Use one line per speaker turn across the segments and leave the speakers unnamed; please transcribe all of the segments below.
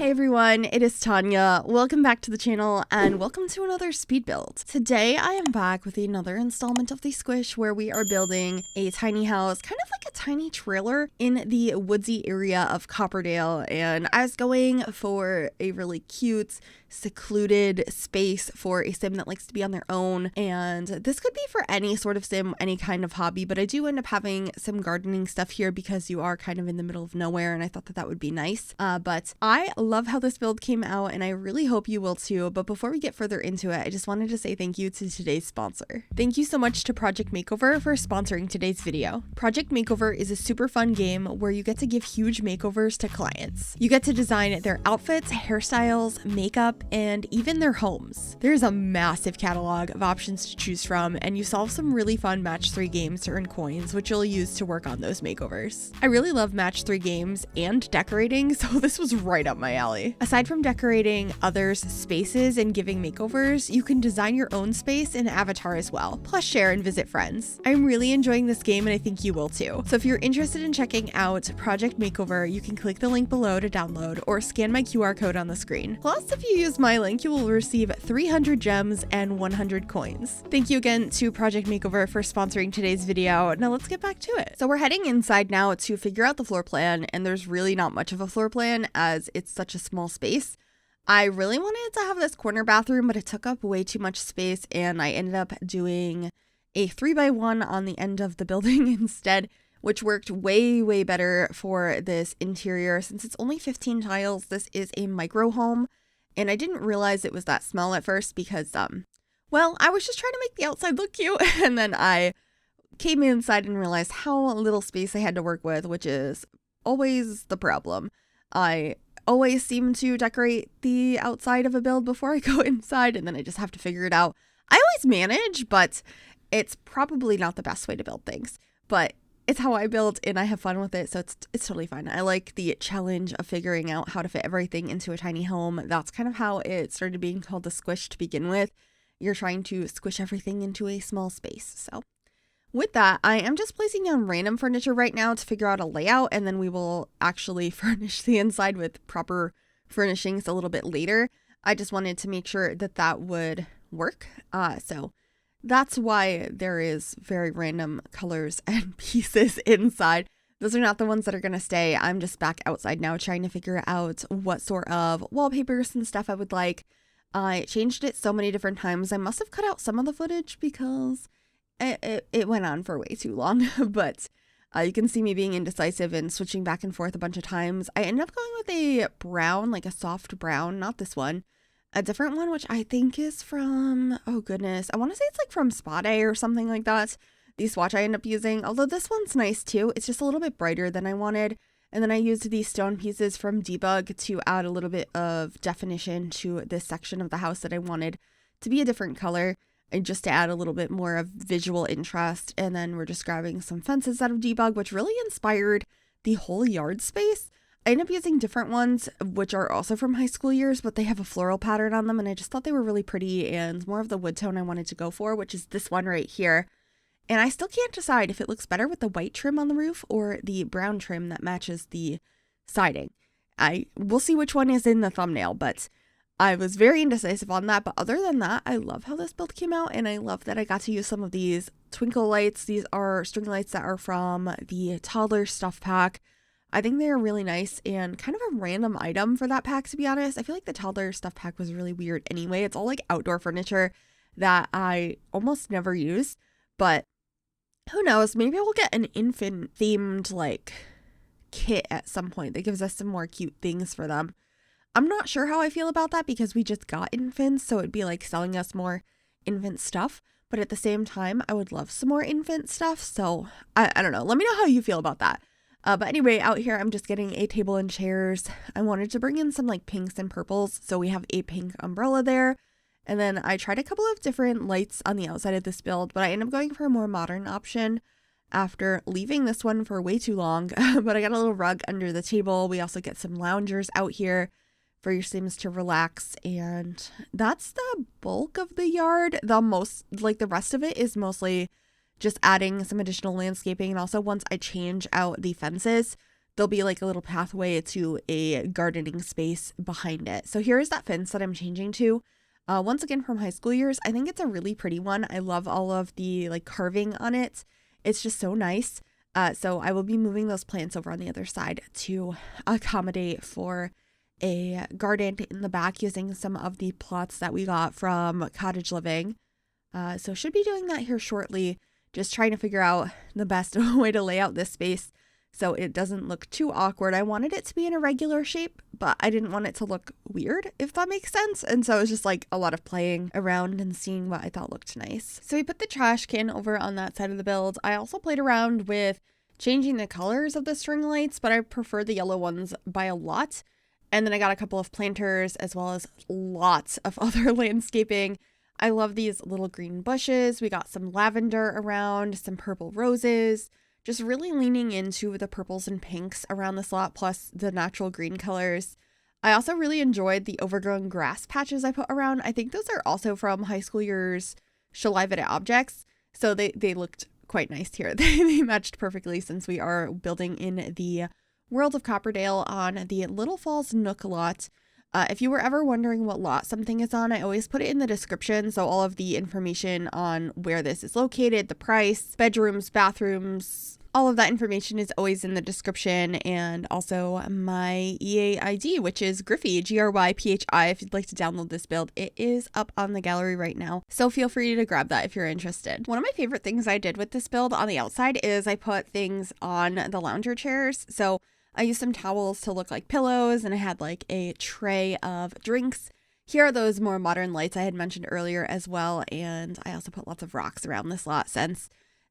Hey everyone, it is Tanya. Welcome back to the channel and welcome to another speed build. Today I am back with another installment of the Squish where we are building a tiny house, kind of like a tiny trailer in the woodsy area of Copperdale, and I was going for a really cute, secluded space for a sim that likes to be on their own, and this could be for any sort of sim, any kind of hobby, but I do end up having some gardening stuff here because you are kind of in the middle of nowhere and I thought that that would be nice. But I love how this build came out and I really hope you will too. But before we get further into it, I just wanted to say thank you to today's sponsor. Thank you so much to Project Makeover for sponsoring today's video. Project Makeover is a super fun game where you get to give huge makeovers to clients. You get to design their outfits, hairstyles, makeup, and even their homes. There's a massive catalog of options to choose from, and you solve some really fun match 3 games to earn coins, which you'll use to work on those makeovers. I really love match 3 games and decorating, so this was right up my alley. Aside from decorating others' spaces and giving makeovers, you can design your own space and avatar as well, plus share and visit friends. I'm really enjoying this game and I think you will too. So if you're interested in checking out Project Makeover, you can click the link below to download or scan my QR code on the screen. Plus, if you use my link, you will receive 300 gems and 100 coins. Thank you again to Project Makeover for sponsoring today's video. Now let's get back to it. So we're heading inside now to figure out the floor plan, and there's really not much of a floor plan as it's such a small space. I really wanted to have this corner bathroom, but it took up way too much space, and I ended up doing a 3x1 on the end of the building instead, which worked way better for this interior. Since it's only 15 tiles, this is a micro home, and I didn't realize it was that small at first because, well, I was just trying to make the outside look cute, and then I came inside and realized how little space I had to work with, which is always the problem. I always seem to decorate the outside of a build before I go inside, and then I just have to figure it out. I always manage, but it's probably not the best way to build things, but it's how I build and I have fun with it, so it's totally fun. I like the challenge of figuring out how to fit everything into a tiny home. That's kind of how it started being called the Squish to begin with. You're trying to squish everything into a small space. So with that, I am just placing down random furniture right now to figure out a layout, and then we will actually furnish the inside with proper furnishings a little bit later. I just wanted to make sure that that would work. So that's why there is very random colors and pieces inside. Those are not the ones that are going to stay. I'm just back outside now trying to figure out what sort of wallpapers and stuff I would like. I changed it so many different times. I must have cut out some of the footage because it went on for way too long, but you can see me being indecisive and switching back and forth a bunch of times. I ended up going with a brown, like a soft brown, not this one, a different one, which I think is from, oh goodness, I want to say it's like from Spot A or something like that. The swatch I end up using, although this one's nice too. It's just a little bit brighter than I wanted. And then I used these stone pieces from Debug to add a little bit of definition to this section of the house that I wanted to be a different color, and just to add a little bit more of visual interest. And then we're just grabbing some fences out of Debug, which really inspired the whole yard space. I ended up using different ones, which are also from high school years, but they have a floral pattern on them, and I just thought they were really pretty and more of the wood tone I wanted to go for, which is this one right here. And I still can't decide if it looks better with the white trim on the roof or the brown trim that matches the siding. We'll see which one is in the thumbnail, but I was very indecisive on that. But other than that, I love how this build came out, and I love that I got to use some of these twinkle lights. These are string lights that are from the toddler stuff pack. I think they're really nice and kind of a random item for that pack, to be honest. I feel like the toddler stuff pack was really weird anyway. It's all like outdoor furniture that I almost never use, but who knows, maybe we'll get an infant themed like kit at some point that gives us some more cute things for them. I'm not sure how I feel about that because we just got infants, so it'd be like selling us more infant stuff, but at the same time I would love some more infant stuff, so I don't know. Let me know how you feel about that. But anyway, out here I'm just getting a table and chairs. I wanted to bring in some like pinks and purples, so we have a pink umbrella there. And then I tried a couple of different lights on the outside of this build, but I ended up going for a more modern option after leaving this one for way too long. But I got a little rug under the table. We also get some loungers out here for your Sims to relax. And that's the bulk of the yard. The rest of it is mostly just adding some additional landscaping. And also once I change out the fences there'll be like a little pathway to a gardening space behind it. So here is that fence that I'm changing to. Once again from high school years. I think it's a really pretty one. I love all of the like carving on it. It's just so nice. So I will be moving those plants over on the other side to accommodate for a garden in the back using some of the plots that we got from Cottage Living. So should be doing that here shortly. Just trying to figure out the best way to lay out this space so it doesn't look too awkward. I wanted it to be in a regular shape, but I didn't want it to look weird, if that makes sense. And so it was just like a lot of playing around and seeing what I thought looked nice. So we put the trash can over on that side of the build. I also played around with changing the colors of the string lights, but I prefer the yellow ones by a lot. And then I got a couple of planters as well as lots of other landscaping. I love these little green bushes. We got some lavender around, some purple roses, just really leaning into the purples and pinks around this lot, plus the natural green colors. I also really enjoyed the overgrown grass patches I put around. I think those are also from high school years Secluded objects. So they looked quite nice here. They matched perfectly since we are building in the world of Copperdale on the Little Falls Nook lot. If you were ever wondering what lot something is on, I always put it in the description. So all of the information on where this is located, the price, bedrooms, bathrooms, all of that information is always in the description. And also my EA ID, which is Gryphi, Gryphi. If you'd like to download this build, it is up on the gallery right now. So feel free to grab that if you're interested. One of my favorite things I did with this build on the outside is I put things on the lounger chairs. So I used some towels to look like pillows, and I had like a tray of drinks. Here are those more modern lights I had mentioned earlier as well, and I also put lots of rocks around this lot since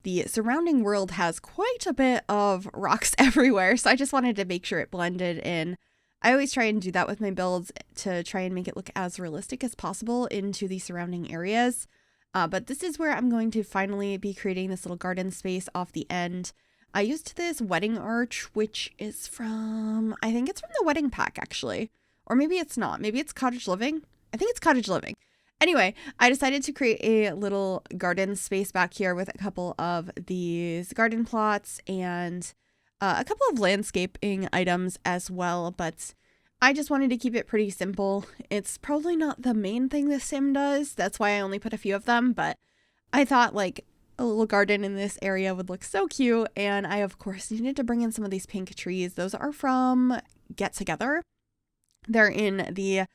the surrounding world has quite a bit of rocks everywhere, so I just wanted to make sure it blended in. I always try and do that with my builds to try and make it look as realistic as possible into the surrounding areas, but this is where I'm going to finally be creating this little garden space off the end. I used this wedding arch, which is from, I think it's from the wedding pack actually, or maybe it's not. Maybe it's Cottage Living. I think it's Cottage Living. Anyway, I decided to create a little garden space back here with a couple of these garden plots and a couple of landscaping items as well, but I just wanted to keep it pretty simple. It's probably not the main thing the sim does. That's why I only put a few of them, but I thought like a little garden in this area would look so cute. And I, of course, needed to bring in some of these pink trees. Those are from Get Together. They're in the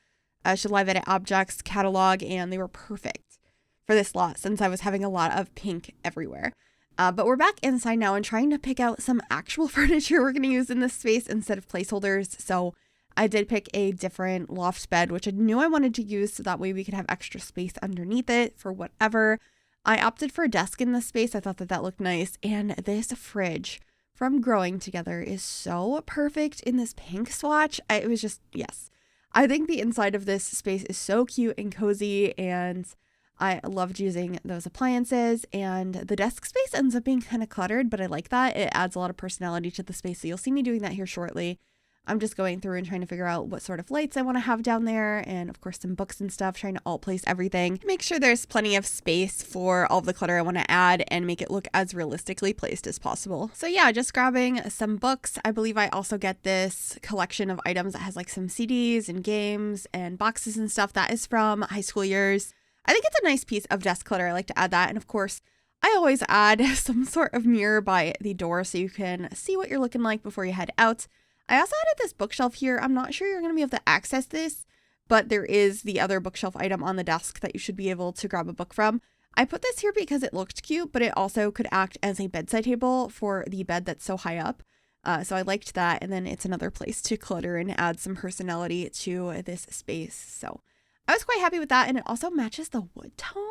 Secluded Objects catalog, and they were perfect for this lot since I was having a lot of pink everywhere. But we're back inside now and trying to pick out some actual furniture we're going to use in this space instead of placeholders. So I did pick a different loft bed, which I knew I wanted to use so that way we could have extra space underneath it for whatever. I opted for a desk in this space. I thought that looked nice. And this fridge from Growing Together is so perfect in this pink swatch. It was just, yes. I think the inside of this space is so cute and cozy, and I loved using those appliances. And the desk space ends up being kind of cluttered, but I like that. It adds a lot of personality to the space. So you'll see me doing that here shortly. I'm just going through and trying to figure out what sort of lights I want to have down there, and of course some books and stuff, trying to alt place everything. Make sure there's plenty of space for all of the clutter I want to add and make it look as realistically placed as possible. So yeah, just grabbing some books. I believe I also get this collection of items that has like some CDs and games and boxes and stuff. That is from high school years. I think it's a nice piece of desk clutter. I like to add that. And of course, I always add some sort of mirror by the door so you can see what you're looking like before you head out. I also added this bookshelf here. I'm not sure you're going to be able to access this, but there is the other bookshelf item on the desk that you should be able to grab a book from. I put this here because it looked cute, but it also could act as a bedside table for the bed that's so high up. So I liked that. And then it's another place to clutter and add some personality to this space. So I was quite happy with that. And it also matches the wood tone.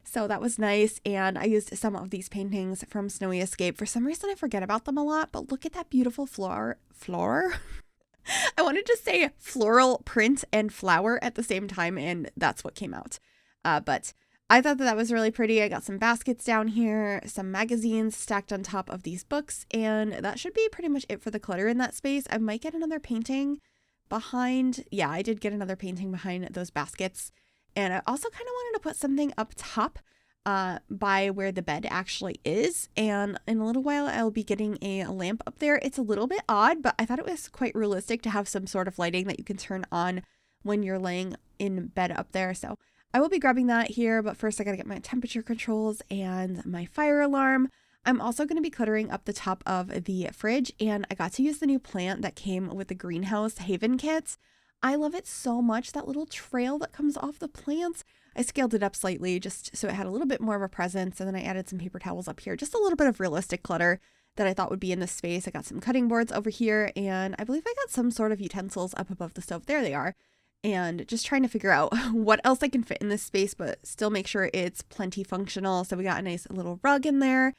So that was nice. And I used some of these paintings from Snowy Escape. For some reason, I forget about them a lot, but look at that beautiful floor. I wanted to say floral print and flower at the same time, and that's what came out. But I thought that was really pretty. I got some baskets down here, some magazines stacked on top of these books, and that should be pretty much it for the clutter in that space. I might get another painting behind. Yeah, I did get another painting behind those baskets. And I also kind of wanted to put something up top. by where the bed actually is, and in a little while I'll be getting a lamp up there. It's a little bit odd, but I thought it was quite realistic to have some sort of lighting that you can turn on when you're laying in bed up there. So I will be grabbing that here, but first I gotta get my temperature controls and my fire alarm. I'm also going to be cluttering up the top of the fridge, and I got to use the new plant that came with the greenhouse Haven kit. I love it so much, that little trail that comes off the plants. I scaled it up slightly just so it had a little bit more of a presence, and then I added some paper towels up here. Just a little bit of realistic clutter that I thought would be in this space. I got some cutting boards over here, and I believe I got some sort of utensils up above the stove. There they are. And just trying to figure out what else I can fit in this space, but still make sure it's plenty functional. So we got a nice little rug in there.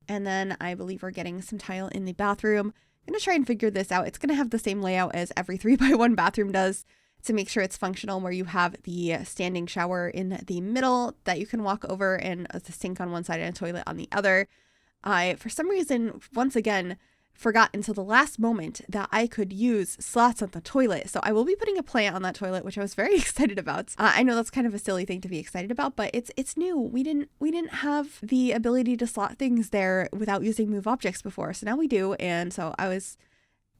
And then I believe we're getting some tile in the bathroom. I'm going to try and figure this out. It's going to have the same layout as every 3x1 bathroom does to make sure it's functional, where you have the standing shower in the middle that you can walk over, and a sink on one side and a toilet on the other. I, for some reason, once again, forgot until the last moment that I could use slots on the toilet. So I will be putting a plant on that toilet, which I was very excited about. I know that's kind of a silly thing to be excited about, but it's new. We didn't have the ability to slot things there without using move objects before. So now we do, and so I was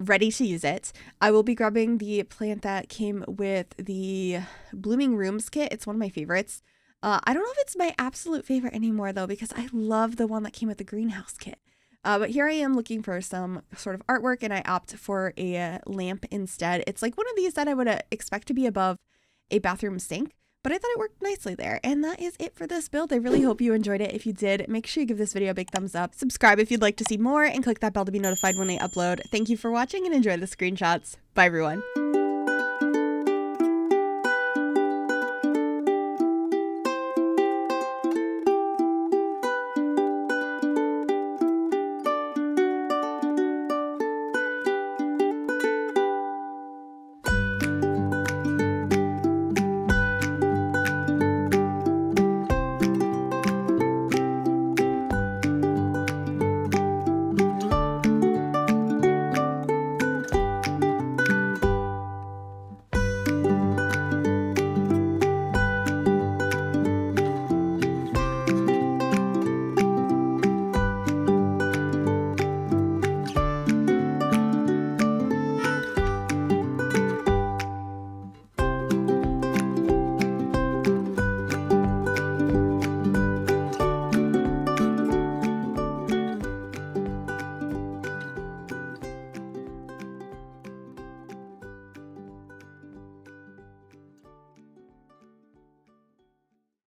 ready to use it. I will be grabbing the plant that came with the Blooming Rooms kit. It's one of my favorites. I don't know if it's my absolute favorite anymore though, because I love the one that came with the greenhouse kit. But here I am looking for some sort of artwork, and I opt for a lamp instead. It's like one of these that I would expect to be above a bathroom sink, but I thought it worked nicely there. And that is it for this build. I really hope you enjoyed it. If you did, make sure you give this video a big thumbs up, subscribe if you'd like to see more, and click that bell to be notified when I upload. Thank you for watching, and enjoy the screenshots. Bye everyone.